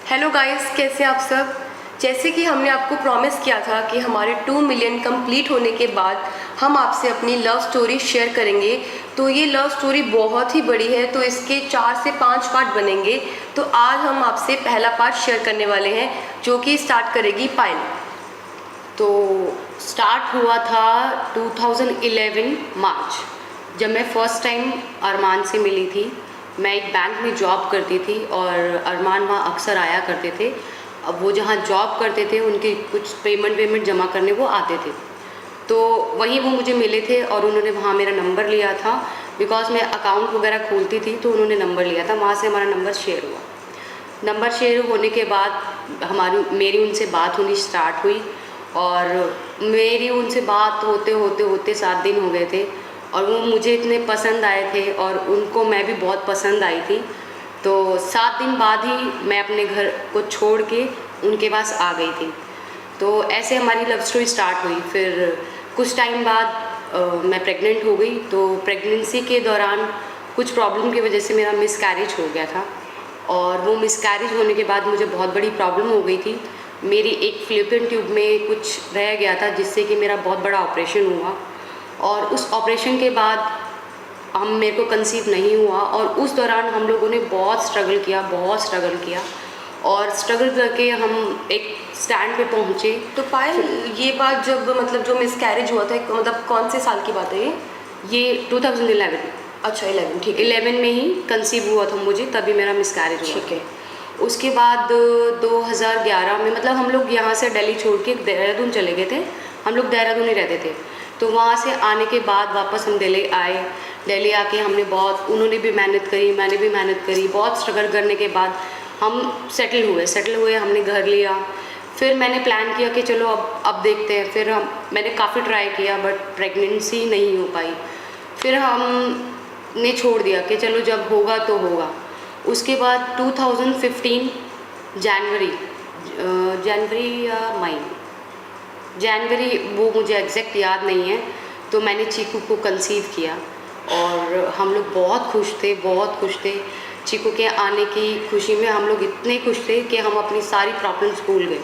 Hello guys, कैसे आप सब। जैसे कि हमने आपको प्रॉमिस किया था कि हमारे 2 मिलियन कंप्लीट होने के बाद हम आपसे अपनी लव स्टोरी शेयर करेंगे। तो ये लव स्टोरी बहुत ही बड़ी है, तो इसके 4 से 5 पार्ट बनेंगे। तो आज हम आपसे पहला पार्ट शेयर करने वाले हैं, जो कि स्टार्ट करेगी पायल। तो स्टार्ट हुआ था 2011 मार्च, जब मैं फ़र्स्ट टाइम अरमान से मिली थी। मैं एक बैंक में जॉब करती थी और अरमान वहाँ अक्सर आया करते थे। अब वो जहाँ जॉब करते थे उनके कुछ पेमेंट जमा करने वो आते थे, तो वहीं वो मुझे मिले थे और उन्होंने वहाँ मेरा नंबर लिया था। बिकॉज़ मैं अकाउंट वगैरह खोलती थी तो उन्होंने नंबर लिया था, वहाँ से हमारा नंबर शेयर हुआ। नंबर शेयर होने के बाद मेरी उनसे बात होनी स्टार्ट हुई और मेरी उनसे बात होते 7 दिन हो गए थे और वो मुझे इतने पसंद आए थे और उनको मैं भी बहुत पसंद आई थी। तो 7 दिन बाद ही मैं अपने घर को छोड़ के उनके पास आ गई थी। तो ऐसे हमारी लव स्टोरी स्टार्ट हुई। फिर कुछ टाइम बाद मैं प्रेग्नेंट हो गई। तो प्रेगनेंसी के दौरान कुछ प्रॉब्लम की वजह से मेरा मिसकैरेज हो गया था और वो मिसकैरेज होने के बाद मुझे बहुत बड़ी प्रॉब्लम हो गई थी। मेरी एक फ़्लूपियन ट्यूब में कुछ रह गया था, जिससे कि मेरा बहुत बड़ा ऑपरेशन हुआ और उस ऑपरेशन के बाद मेरे को कंसीव नहीं हुआ। और उस दौरान हम लोगों ने बहुत स्ट्रगल किया और स्ट्रगल करके हम एक स्टैंड पे पहुँचे। तो पायल, ये बात जब मतलब जो मिसकैरेज हुआ था, मतलब कौन से साल की बात है ये 2011। अच्छा, 11, ठीक है। 11 में ही कंसीव हुआ था मुझे, तभी मेरा मिसकैरेज हुआ। ठीक है। उसके बाद 2011 में मतलब हम लोग यहाँ से दिल्ली छोड़ के देहरादून चले गए थे। हम लोग देहरादून ही रहते थे। तो वहाँ से आने के बाद वापस हम दिल्ली आए। दिल्ली आके हमने उन्होंने भी मेहनत करी, मैंने भी मेहनत करी। बहुत स्ट्रगल करने के बाद हम सेटल हुए, हमने घर लिया। फिर मैंने प्लान किया कि चलो अब देखते हैं। फिर मैंने काफ़ी ट्राई किया बट प्रेगनेंसी नहीं हो पाई। फिर हमने छोड़ दिया कि चलो जब होगा तो होगा। उसके बाद 2015 जनवरी या मई, जनवरी, वो मुझे एग्जैक्ट याद नहीं है। तो मैंने चीकू को कंसीव किया और हम लोग बहुत खुश थे। चीकू के आने की खुशी में हम लोग इतने खुश थे कि हम अपनी सारी प्रॉब्लम्स भूल गए।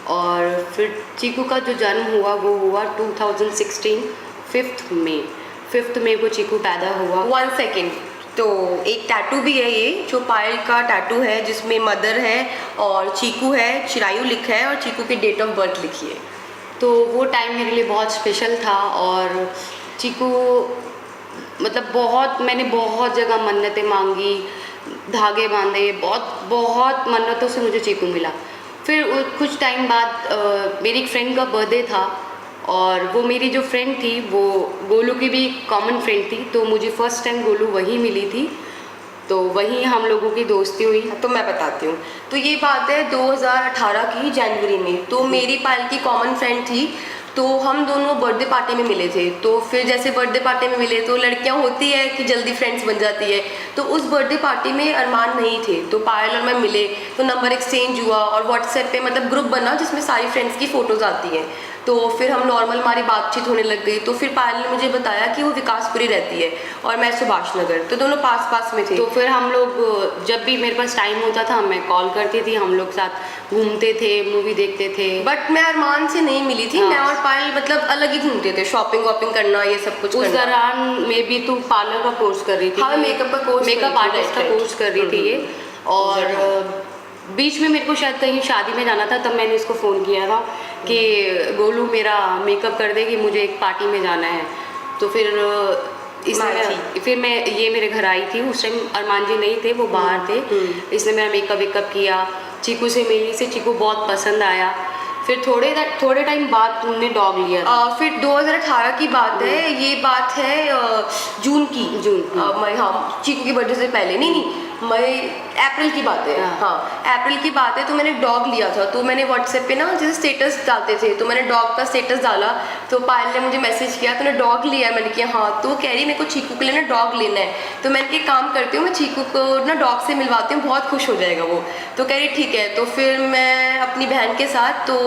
और फिर चीकू का जो जन्म हुआ वो हुआ 2016 5 मई को चीकू पैदा हुआ। 1 सेकेंड, तो एक टैटू भी है ये, जो पायल का टैटू है, जिसमें मदर है और चीकू है, चिरायु लिखा है और चीकू की डेट ऑफ बर्थ लिखी है। तो वो टाइम मेरे लिए बहुत स्पेशल था और चीकू मतलब मैंने बहुत जगह मन्नतें मांगी, धागे बांधे, बहुत मन्नतों से मुझे चीकू मिला। फिर कुछ टाइम बाद मेरी एक फ्रेंड का बर्थडे था और वो मेरी जो फ्रेंड थी वो गोलू की भी कॉमन फ्रेंड थी। तो मुझे फ़र्स्ट टाइम गोलू वहीं मिली थी, तो वहीं हम लोगों की दोस्ती हुई। तो मैं बताती हूँ। तो ये बात है 2018 की जनवरी में। तो मेरी पायल की कॉमन फ्रेंड थी, तो हम दोनों बर्थडे पार्टी में मिले थे। तो फिर जैसे बर्थडे पार्टी में मिले तो लड़कियां होती है कि जल्दी फ्रेंड्स बन जाती है। तो उस बर्थडे पार्टी में अरमान नहीं थे, तो पायल और मैं मिले, तो नंबर एक्सचेंज हुआ और व्हाट्सएप पे मतलब ग्रुप बना जिसमें सारी फ्रेंड्स की फ़ोटोज़ आती हैं। तो फिर हम नॉर्मल हमारी बातचीत होने लग गई। तो फिर पायल ने मुझे बताया कि वो विकासपुरी रहती है और मैं सुभाष नगर, तो दोनों पास में थे। तो फिर हम लोग जब भी मेरे पास टाइम होता था मैं कॉल करती थी, हम लोग साथ घूमते थे, मूवी देखते थे। बट मैं अरमान से नहीं मिली थी। मैं और पायल मतलब अलग ही घूमते थे, शॉपिंग वॉपिंग करना, ये सब कुछ उस करना। दौरान में भी तू पार्लर का कोर्स कर रही थी। हाँ, मेकअप का कोर्स, मेकअप आर्टिस्ट का कोर्स कर रही थी ये। और बीच में मेरे को शायद कहीं शादी में जाना था, तब मैंने इसको फ़ोन किया था कि गोलू मेरा मेकअप कर दे कि मुझे एक पार्टी में जाना है। तो फिर ये मेरे घर आई थी। उस टाइम अरमान जी नहीं थे, वो बाहर थे। इसने मेरा मेकअप किया, चीकू से मिली, से चीकू बहुत पसंद आया। फिर थोड़े टाइम बाद तुमने डॉग लिया। फिर 2018 की बात है, ये बात है जून की। मई, हाँ, चीकू की बर्थडे से पहले, नहीं अप्रैल की बात है। हाँ, अप्रैल की बात है। तो मैंने डॉग लिया था। तो मैंने व्हाट्सएप पे ना जैसे स्टेटस डालते थे, तो मैंने डॉग का स्टेटस डाला। तो पायल ने मुझे मैसेज किया, तूने डॉग लिया है? मैंने किया हाँ। तो कह रही मेरे को चीकू के लिए ना डॉग लेना है। तो मैंने एक काम करती हूँ, मैं चीकू को ना डॉग से मिलवाती हूँ, बहुत खुश हो जाएगा वो। तो कह रही ठीक है। तो फिर मैं अपनी बहन के साथ तो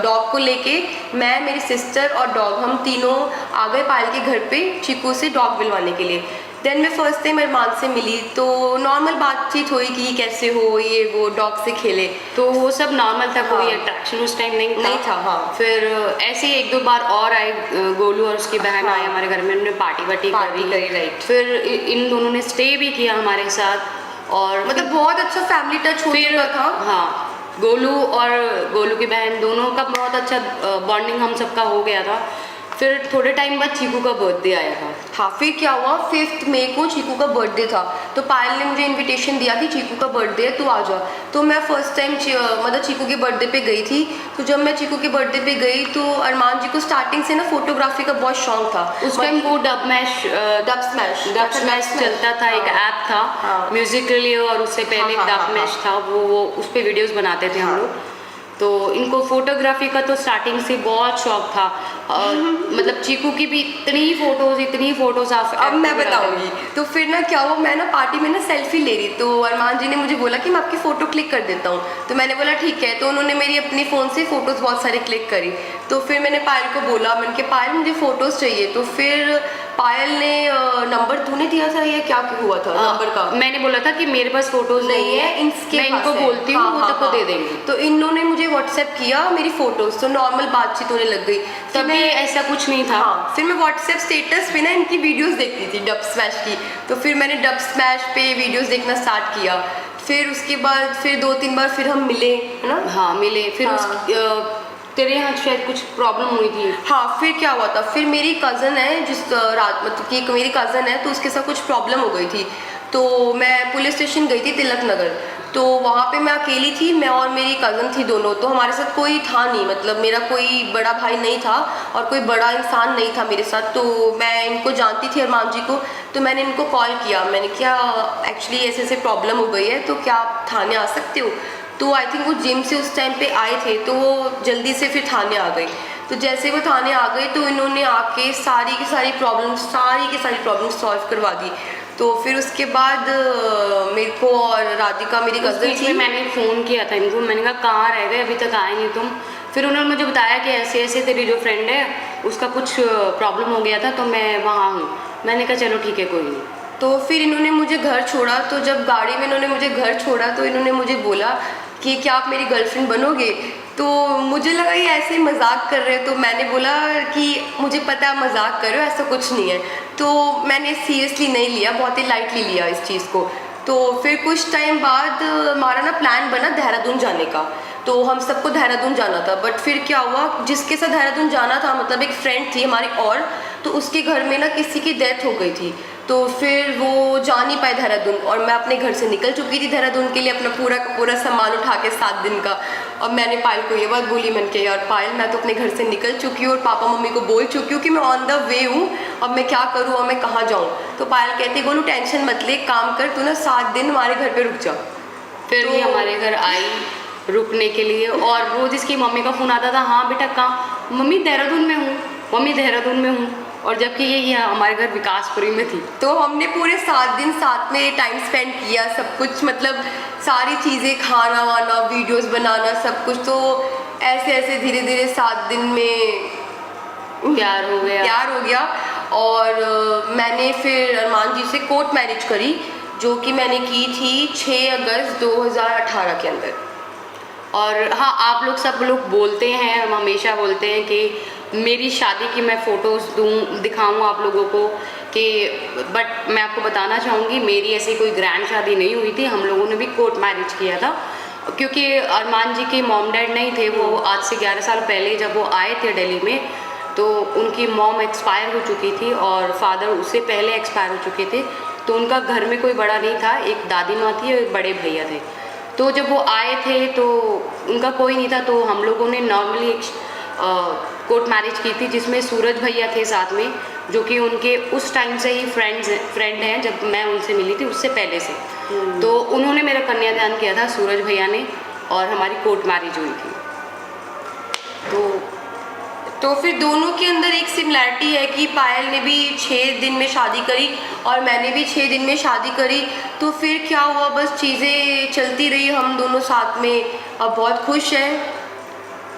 डॉग को लेके, मैं, मेरी सिस्टर और डॉग, हम तीनों आ गए पायल के घर पे चीकू से डॉग मिलवाने के लिए। देन मैं फर्स्ट टाइम अरमान से मिली तो नॉर्मल बातचीत हुई कि कैसे हो, ये वो, डॉग से खेले, तो वो सब नॉर्मल था, कोई हाँ। अट्रैक्शन उस टाइम नहीं था। हाँ। फिर ऐसे ही एक दो बार और आए, गोलू और उसकी बहन हाँ। आए हमारे घर में, उन्होंने पार्टी वार्टी करी, राइट। फिर इन दोनों ने स्टे भी किया हमारे साथ, और मतलब बहुत अच्छा फैमिली टच हो फिर चुका था। हाँ, गोलू और गोलू की बहन दोनों का बहुत अच्छा बॉन्डिंग हम सबका हो गया था। फिर थोड़े टाइम बाद चीकू का बर्थडे आया था। हाँ, फिर क्या हुआ, 5 मई को चीकू का बर्थडे था, तो पायल ने मुझे इनविटेशन दिया कि चीकू का बर्थडे है, तू आ जा। तो मैं फर्स्ट टाइम मतलब चीकू के बर्थडे पे गई थी। तो जब मैं चीकू के बर्थडे पे गई तो अरमान जी को स्टार्टिंग से ना फोटोग्राफी का बहुत शौक था। उस टाइम वो डब स्मैश चलता था, एक ऐप था हाँ। म्यूजिक के लिए, और उससे पहले हाँ, डब हाँ, मैश था, वो उस पे वीडियोस बनाते थे हम हाँ। लोग। तो इनको फोटोग्राफी का तो स्टार्टिंग से बहुत शौक था, मतलब चीकू की भी इतनी फोटोज अब मैं बताऊंगी। तो फिर ना क्या हुआ, मैं ना पार्टी में ना सेल्फी ले रही, तो अरमान जी ने मुझे बोला कि मैं आपकी फ़ोटो क्लिक कर देता हूँ। तो मैंने बोला ठीक है। तो उन्होंने मेरी अपनी फ़ोन से फ़ोटोज़ बहुत सारी क्लिक करी। तो फिर मैंने पायल को बोला, मैंने कहा पायल मुझे फ़ोटोज़ चाहिए। तो फिर पायल ने नंबर तूने दिया था या क्या हुआ था नंबर का? मैंने बोला था कि मेरे पास फोटोज नहीं है, इनके मैं पास इनको है। बोलती हूँ, वो तक को दे देंगे। तो इन्होंने मुझे व्हाट्सएप किया मेरी फ़ोटोज़, तो नॉर्मल बातचीत होने लग गई। तभी ऐसा कुछ नहीं था। हाँ, फिर मैं व्हाट्सएप स्टेटस पे ना इनकी वीडियोस देखती थी डब स्मैश की। तो फिर मैंने डब स्मैश पे वीडियोस देखना स्टार्ट किया। फिर उसके बाद फिर 2-3 बार फिर हम मिले, है ना? हाँ, मिले। फिर हाँ। तेरे यहाँ शायद कुछ प्रॉब्लम हुई थी। हाँ, फिर क्या हुआ था, फिर मेरी कज़न है जिस रात, मतलब कि एक मेरी कज़न है, तो उसके साथ कुछ प्रॉब्लम हो गई थी। तो मैं पुलिस स्टेशन गई थी तिलक नगर। तो वहाँ पे मैं अकेली थी, मैं और मेरी कज़न थी दोनों। तो हमारे साथ कोई था नहीं, मतलब मेरा कोई बड़ा भाई नहीं था और कोई बड़ा इंसान नहीं था मेरे साथ। तो मैं इनको जानती थी अरमान जी को। तो मैंने इनको कॉल किया, मैंने कहा एक्चुअली ऐसे ऐसे प्रॉब्लम हो गई है, तो क्या आप थाने आ सकते हो? तो आई थिंक वो जिम से उस टाइम पे आए थे, तो वो जल्दी से फिर थाने आ गई। तो जैसे वो थाने आ गई तो इन्होंने आके सारी की सारी प्रॉब्लम सॉल्व करवा दी। तो फिर उसके बाद मेरे को और राधिका मेरी कज़न थी, मैंने फ़ोन किया था इनको, मैंने कहा कहाँ रह गए, अभी तक आए नहीं तुम। फिर उन्होंने मुझे बताया कि ऐसे ऐसे तेरी जो फ्रेंड है उसका कुछ प्रॉब्लम हो गया था, तो मैं वहाँ हूँ। मैंने कहा चलो ठीक है, कोई नहीं। तो फिर इन्होंने मुझे घर छोड़ा। तो जब गाड़ी में इन्होंने मुझे घर छोड़ा तो इन्होंने मुझे बोला कि क्या आप मेरी गर्लफ्रेंड बनोगे? तो मुझे लगा ये ऐसे ही मजाक कर रहे हैं। तो मैंने बोला कि मुझे पता है मजाक कर रहे हो, ऐसा कुछ नहीं है। तो मैंने सीरियसली नहीं लिया, बहुत ही लाइटली लिया इस चीज़ को। तो फिर कुछ टाइम बाद हमारा ना प्लान बना देहरादून जाने का। तो हम सबको देहरादून जाना था, बट फिर क्या हुआ, जिसके साथ देहरादून जाना था, मतलब एक फ्रेंड थी हमारी, और तो उसके घर में ना किसी की डेथ हो गई थी। तो फिर वो जा नहीं पाए देहरादून, और मैं अपने घर से निकल चुकी थी देहरादून के लिए, अपना पूरा का पूरा सामान उठा के 7 दिन का। और मैंने पायल को ये बात बोली, मैंने कहा यार पायल, मैं तो अपने घर से निकल चुकी हूँ और पापा मम्मी को बोल चुकी हूँ कि मैं ऑन द वे हूँ, अब मैं क्या करूँ और मैं कहाँ जाऊँ? तो पायल कहती गोलू टेंशन मत ले, काम कर, तू ना 7 दिन हमारे घर पर रुक जा। फिर ये हमारे घर आई रुकने के लिए, और रोज इसकी मम्मी का फ़ोन आता था, हाँ बेटा कहाँ? मम्मी देहरादून में हूँ, मम्मी देहरादून में हूँ। और जबकि ये हमारे घर विकासपुरी में थी। तो हमने पूरे 7 दिन साथ में टाइम स्पेंड किया, सब कुछ, मतलब सारी चीज़ें, खाना वाना, वीडियोस बनाना, सब कुछ। तो ऐसे ऐसे धीरे धीरे 7 दिन में प्यार हो गया। और मैंने फिर अरमान जी से कोर्ट मैरिज करी, जो कि मैंने की थी 6 अगस्त 2018 के अंदर। और हाँ, आप लोग सब लोग बोलते हैं, हम हमेशा बोलते हैं कि मेरी शादी की मैं फ़ोटोज़ दिखाऊँ आप लोगों को, कि बट मैं आपको बताना चाहूँगी मेरी ऐसी कोई ग्रैंड शादी नहीं हुई थी। हम लोगों ने भी कोर्ट मैरिज किया था, क्योंकि अरमान जी के मॉम डैड नहीं थे। वो आज से 11 साल पहले जब वो आए थे दिल्ली में, तो उनकी मॉम एक्सपायर हो चुकी थी और फादर उससे पहले एक्सपायर हो चुके थे। तो उनका घर में कोई बड़ा नहीं था, एक दादी माँ थी और एक बड़े भैया थे। तो जब वो आए थे तो उनका कोई नहीं था, तो हम लोगों ने नॉर्मली एक कोर्ट मैरिज की थी, जिसमें सूरज भैया थे साथ में, जो कि उनके उस टाइम से ही फ्रेंड हैं, जब मैं उनसे मिली थी उससे पहले से। तो उन्होंने मेरा कन्यादान किया था, सूरज भैया ने, और हमारी कोर्ट मैरिज हुई थी। तो फिर दोनों के अंदर एक सिमिलैरिटी है कि पायल ने भी 6 दिन में शादी करी और मैंने भी 6 दिन में शादी करी। तो फिर क्या हुआ, बस चीज़ें चलती रही, हम दोनों साथ में अब बहुत खुश हैं।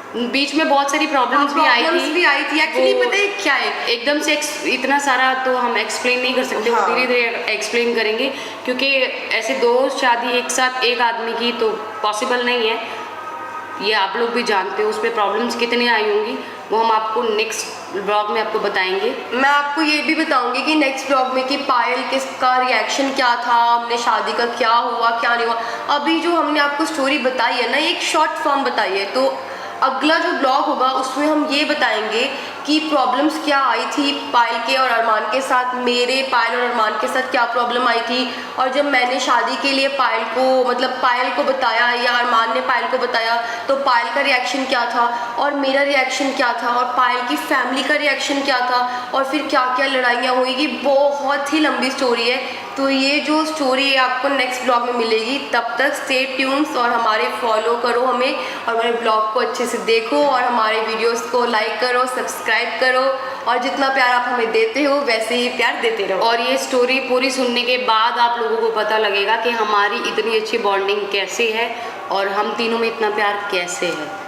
बीच में बहुत सारी प्रॉब्लम्स भी आई थी एक्चुअली वो पता है क्या है, एकदम से इतना सारा तो हम एक्सप्लेन नहीं कर सकते, हाँ। वो धीरे धीरे एक्सप्लेन करेंगे, क्योंकि ऐसे 2 शादी एक साथ एक आदमी की तो पॉसिबल नहीं है। ये आप लोग भी जानते हो उस पर प्रॉब्लम्स कितनी आई होंगी, वो हम आपको नेक्स्ट ब्लॉग में आपको बताएंगे। मैं आपको ये भी बताऊंगी कि नेक्स्ट ब्लॉग में कि पायल किसका रिएक्शन क्या था, हमने शादी का क्या हुआ क्या नहीं हुआ। अभी जो हमने आपको स्टोरी बताई है ना, एक शॉर्ट फॉर्म बताई है, तो अगला जो ब्लॉग होगा उसमें हम ये बताएंगे कि प्रॉब्लम्स क्या आई थी पायल के और अरमान के साथ, मेरे पायल और अरमान के साथ क्या प्रॉब्लम आई थी, और जब मैंने शादी के लिए पायल को मतलब पायल को बताया या अरमान ने पायल को बताया तो पायल का रिएक्शन क्या था और मेरा रिएक्शन क्या था और पायल की फैमिली का रिएक्शन क्या था, और फिर क्या क्या लड़ाइयाँ हुई। ये बहुत ही लंबी स्टोरी है, तो ये जो स्टोरी है आपको नेक्स्ट ब्लॉग में मिलेगी। तब तक स्टे ट्यून्स और हमारे फॉलो करो हमें, और हमारे ब्लॉग को अच्छे से देखो और हमारे वीडियोस को लाइक करो, सब्सक्राइब करो, और जितना प्यार आप हमें देते हो वैसे ही प्यार देते रहो। और ये स्टोरी पूरी सुनने के बाद आप लोगों को पता लगेगा कि हमारी इतनी अच्छी बॉन्डिंग कैसे है और हम तीनों में इतना प्यार कैसे है।